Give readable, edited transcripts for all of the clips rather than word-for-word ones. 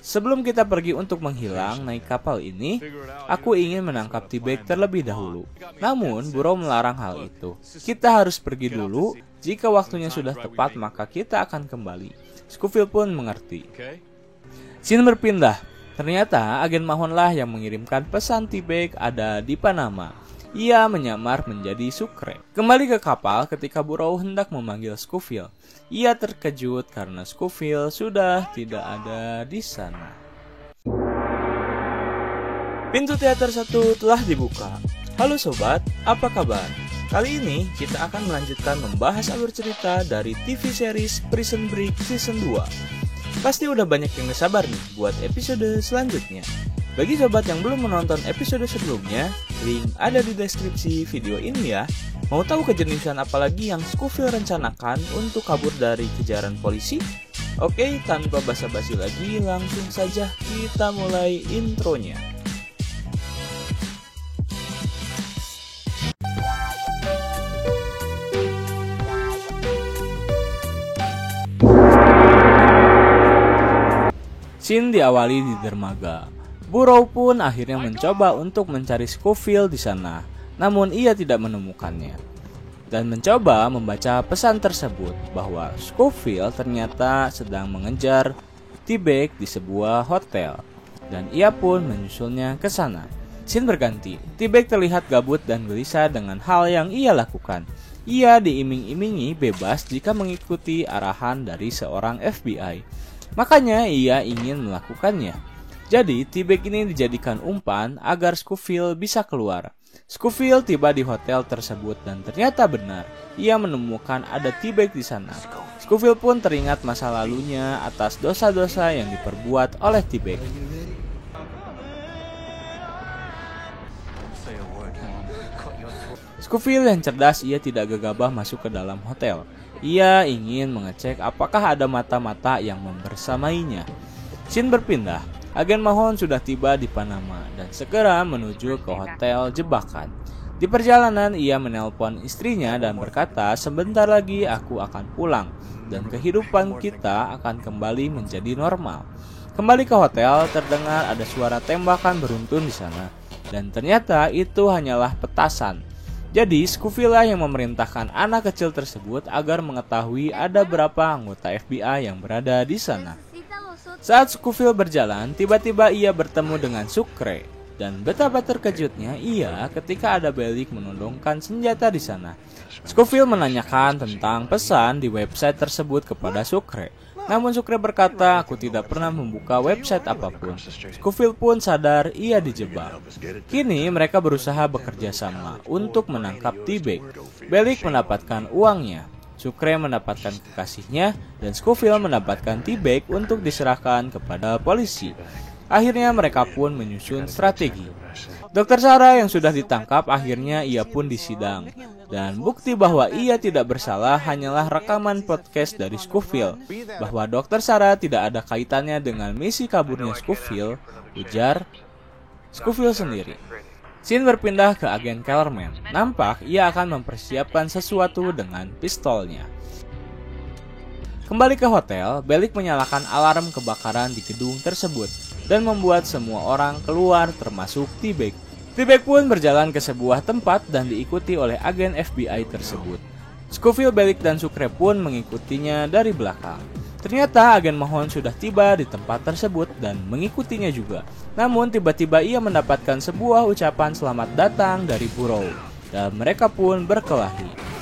Sebelum kita pergi untuk menghilang naik kapal ini, aku ingin menangkap T-Bag terlebih dahulu. Namun, Burrow melarang hal itu. Kita harus pergi dulu, jika waktunya sudah tepat maka kita akan kembali. Scofield pun mengerti. Scene berpindah. Ternyata agen Mahonlah yang mengirimkan pesan T-Bag ada di Panama. Ia menyamar menjadi Sucre. Kembali ke kapal ketika Burrow hendak memanggil Scofield. Ia terkejut karena Scofield sudah tidak ada di sana. Pintu teater 1 telah dibuka. Halo sobat, apa kabar? Kali ini kita akan melanjutkan membahas alur cerita dari TV series Prison Break Season 2. Pasti udah banyak yang gak sabar nih buat episode selanjutnya. Bagi sobat yang belum menonton episode sebelumnya, link ada di deskripsi video ini ya. Mau tahu kejeniusan apa lagi yang Scofield rencanakan untuk kabur dari kejaran polisi? Oke, tanpa basa-basi lagi, langsung saja kita mulai intronya. Scene diawali di dermaga. Burrow pun akhirnya mencoba untuk mencari Scofield di sana, namun ia tidak menemukannya. Dan mencoba membaca pesan tersebut bahwa Scofield ternyata sedang mengejar T-Bag di sebuah hotel, dan ia pun menyusulnya ke sana. Scene berganti. T-Bag terlihat gabut dan gelisah dengan hal yang ia lakukan. Ia diiming-imingi bebas jika mengikuti arahan dari seorang FBI. Makanya ia ingin melakukannya. Jadi, T-Bag ini dijadikan umpan agar Scofield bisa keluar. Scofield tiba di hotel tersebut dan ternyata benar, ia menemukan ada T-Bag di sana. Scofield pun teringat masa lalunya atas dosa-dosa yang diperbuat oleh T-Bag. Scofield yang cerdas, ia tidak gegabah masuk ke dalam hotel. Ia ingin mengecek apakah ada mata-mata yang membersamainya. Scene berpindah. Agen Mahon sudah tiba di Panama dan segera menuju ke hotel jebakan. Di perjalanan ia menelpon istrinya dan berkata, "Sebentar lagi aku akan pulang dan kehidupan kita akan kembali menjadi normal." Kembali ke hotel, terdengar ada suara tembakan beruntun di sana, dan ternyata itu hanyalah petasan. Jadi, Scofield yang memerintahkan anak kecil tersebut agar mengetahui ada berapa anggota FBI yang berada di sana. Saat Scofield berjalan, tiba-tiba ia bertemu dengan Sucre, dan betapa terkejutnya ia ketika ada Bellic menodongkan senjata di sana. Scofield menanyakan tentang pesan di website tersebut kepada Sucre. Namun Sucre berkata, "Aku tidak pernah membuka website apapun." Scofield pun sadar ia dijebak. Kini mereka berusaha bekerja sama untuk menangkap T-Bag. Bellic mendapatkan uangnya, Sucre mendapatkan kekasihnya, dan Scofield mendapatkan T-Bag untuk diserahkan kepada polisi. Akhirnya mereka pun menyusun strategi. Dr. Sarah yang sudah ditangkap akhirnya ia pun disidang. Dan bukti bahwa ia tidak bersalah hanyalah rekaman podcast dari Scofield, bahwa Dr. Sarah tidak ada kaitannya dengan misi kaburnya Scofield, ujar Scofield sendiri. Scene berpindah ke agen Kellerman. Nampak ia akan mempersiapkan sesuatu dengan pistolnya. Kembali ke hotel, Bellic menyalakan alarm kebakaran di gedung tersebut dan membuat semua orang keluar termasuk T-Bag. T-Bag pun berjalan ke sebuah tempat dan diikuti oleh agen FBI tersebut. Scofield, Bellic, dan Sucre pun mengikutinya dari belakang. Ternyata agen Mahon sudah tiba di tempat tersebut dan mengikutinya juga. Namun tiba-tiba ia mendapatkan sebuah ucapan selamat datang dari Burrow, dan mereka pun berkelahi.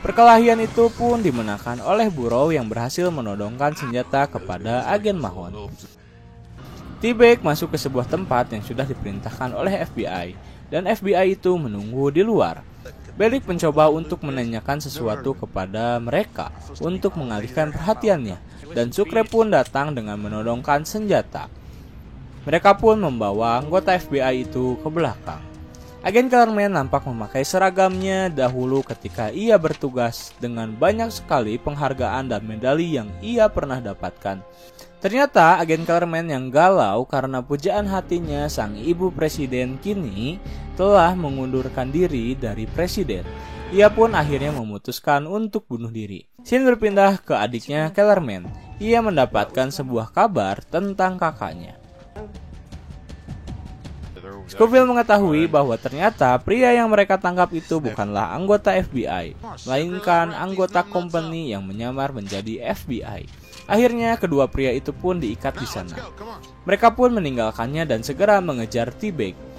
Perkelahian itu pun dimenangkan oleh Burrow yang berhasil menodongkan senjata kepada agen Mahon. T-Bag masuk ke sebuah tempat yang sudah diperintahkan oleh FBI, dan FBI itu menunggu di luar. Bellic mencoba untuk menanyakan sesuatu kepada mereka untuk mengalihkan perhatiannya, dan Sucre pun datang dengan menodongkan senjata. Mereka pun membawa anggota FBI itu ke belakang. Agen Kellerman nampak memakai seragamnya dahulu ketika ia bertugas dengan banyak sekali penghargaan dan medali yang ia pernah dapatkan. Ternyata agen Kellerman yang galau karena pujaan hatinya sang ibu presiden kini telah mengundurkan diri dari presiden. Ia pun akhirnya memutuskan untuk bunuh diri. Scene berpindah ke adiknya Kellerman. Ia mendapatkan sebuah kabar tentang kakaknya. Scofield mengetahui bahwa ternyata pria yang mereka tangkap itu bukanlah anggota FBI, melainkan anggota company yang menyamar menjadi FBI. Akhirnya kedua pria itu pun diikat di sana. Mereka pun meninggalkannya dan segera mengejar T-Bag.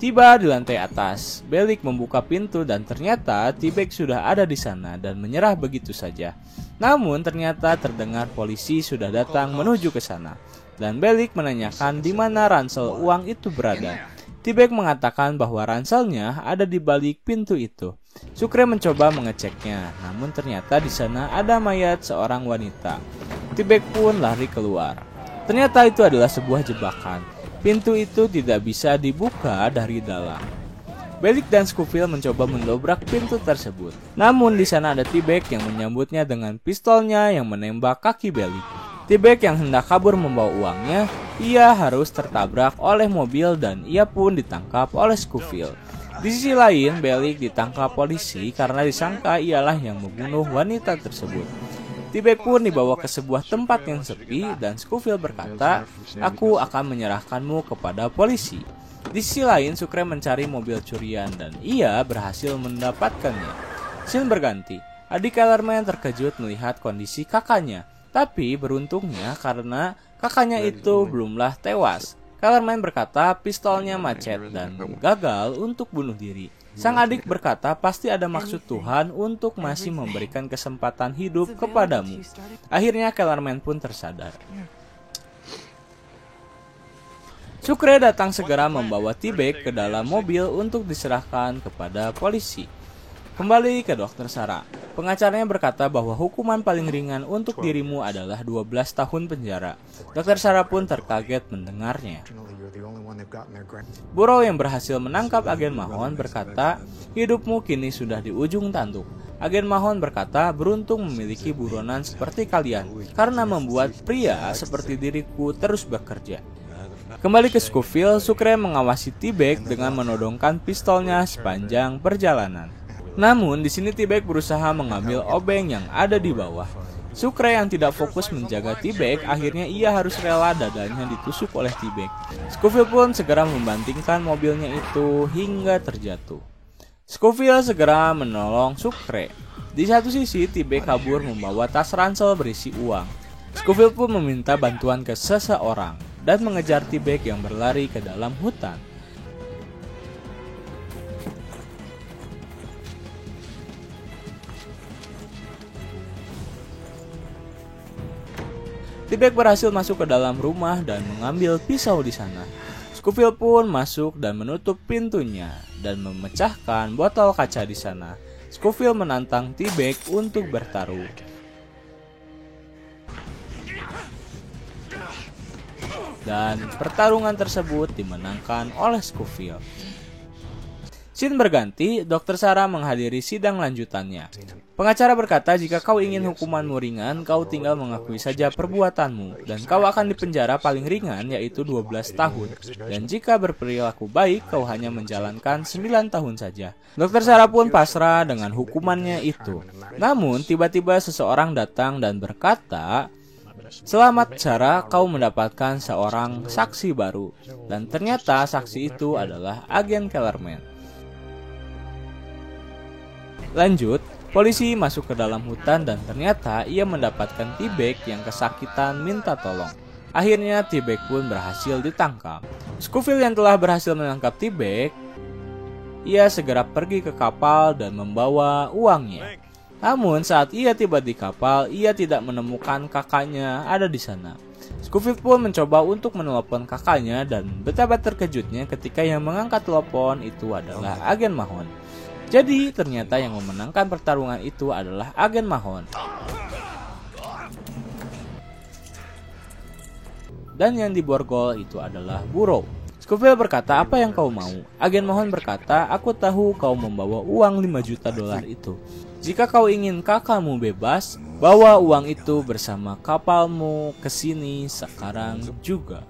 Tiba di lantai atas, Bellick membuka pintu dan ternyata T-Bag sudah ada di sana dan menyerah begitu saja. Namun ternyata terdengar polisi sudah datang menuju ke sana dan Bellick menanyakan di mana ransel uang itu berada. T-Bag mengatakan bahwa ranselnya ada di balik pintu itu. Sucre mencoba mengeceknya, namun ternyata di sana ada mayat seorang wanita. T-Bag pun lari keluar. Ternyata itu adalah sebuah jebakan. Pintu itu tidak bisa dibuka dari dalam. Bellick dan Scofield mencoba mendobrak pintu tersebut. Namun di sana ada T-Bag yang menyambutnya dengan pistolnya yang menembak kaki Bellick. T-Bag yang hendak kabur membawa uangnya, ia harus tertabrak oleh mobil dan ia pun ditangkap oleh Scofield. Di sisi lain, Bellick ditangkap polisi karena disangka ialah yang membunuh wanita tersebut. T-Bag pun dibawa ke sebuah tempat yang sepi dan Scofield berkata, "Aku akan menyerahkanmu kepada polisi." Di sisi lain, Sucre mencari mobil curian dan ia berhasil mendapatkannya. Scene berganti. Adik Kellerman terkejut melihat kondisi kakaknya, tapi beruntungnya karena kakaknya itu belumlah tewas. Kellerman berkata pistolnya macet dan gagal untuk bunuh diri. Sang adik berkata pasti ada maksud Tuhan untuk masih memberikan kesempatan hidup kepadamu. Akhirnya Kellerman pun tersadar. Sucre datang segera membawa T-Bag ke dalam mobil untuk diserahkan kepada polisi. Kembali ke Dr. Sarah. Pengacaranya berkata bahwa hukuman paling ringan untuk dirimu adalah 12 tahun penjara. Dr. Sarah pun terkaget mendengarnya. Burrow yang berhasil menangkap agen Mahon berkata, "Hidupmu kini sudah di ujung tanduk." Agen Mahon berkata, "Beruntung memiliki buronan seperti kalian, karena membuat pria seperti diriku terus bekerja." Kembali ke Scofield, Sucre mengawasi T-Bag dengan menodongkan pistolnya sepanjang perjalanan. Namun di sini T-Bag berusaha mengambil obeng yang ada di bawah. Sucre yang tidak fokus menjaga T-Bag, akhirnya ia harus rela dadanya ditusuk oleh T-Bag. Scofield pun segera membantingkan mobilnya itu hingga terjatuh. Scofield segera menolong Sucre. Di satu sisi T-Bag kabur membawa tas ransel berisi uang. Scofield pun meminta bantuan ke seseorang dan mengejar T-Bag yang berlari ke dalam hutan. T-Bag berhasil masuk ke dalam rumah dan mengambil pisau di sana. Scofield pun masuk dan menutup pintunya dan memecahkan botol kaca di sana. Scofield menantang T-Bag untuk bertarung. Dan pertarungan tersebut dimenangkan oleh Scofield. Scene berganti, Dr. Sarah menghadiri sidang lanjutannya. Pengacara berkata jika kau ingin hukumanmu ringan, kau tinggal mengakui saja perbuatanmu, dan kau akan dipenjara paling ringan yaitu 12 tahun. Dan jika berperilaku baik, kau hanya menjalankan 9 tahun saja. Dr. Sarah pun pasrah dengan hukumannya itu. Namun tiba-tiba seseorang datang dan berkata, "Selamat Sarah, kau mendapatkan seorang saksi baru." Dan ternyata saksi itu adalah agen Kellerman. Lanjut, polisi masuk ke dalam hutan dan ternyata ia mendapatkan T-Bag yang kesakitan minta tolong. Akhirnya T-Bag pun berhasil ditangkap. Scofield yang telah berhasil menangkap T-Bag, ia segera pergi ke kapal dan membawa uangnya. Namun saat ia tiba di kapal, ia tidak menemukan kakaknya ada di sana. Scofield pun mencoba untuk menelepon kakaknya dan betapa terkejutnya ketika yang mengangkat telepon itu adalah agen Mahon. Jadi ternyata yang memenangkan pertarungan itu adalah agen Mahon. Dan yang diborgol itu adalah Burrow. Scofield berkata, "Apa yang kau mau?" Agen Mahon berkata, "Aku tahu kau membawa uang $5 juta itu." Jika kau ingin kakakmu bebas, bawa uang itu bersama kapalmu ke sini sekarang juga.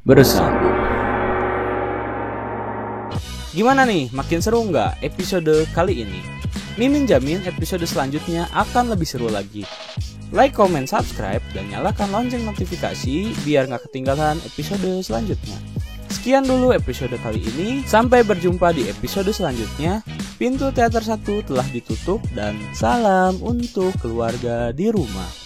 Bersama. Gimana nih, makin seru nggak episode kali ini? Mimin jamin episode selanjutnya akan lebih seru lagi. Like, comment, subscribe, dan nyalakan lonceng notifikasi biar nggak ketinggalan episode selanjutnya. Sekian dulu episode kali ini, sampai berjumpa di episode selanjutnya. Pintu teater 1 telah ditutup dan salam untuk keluarga di rumah.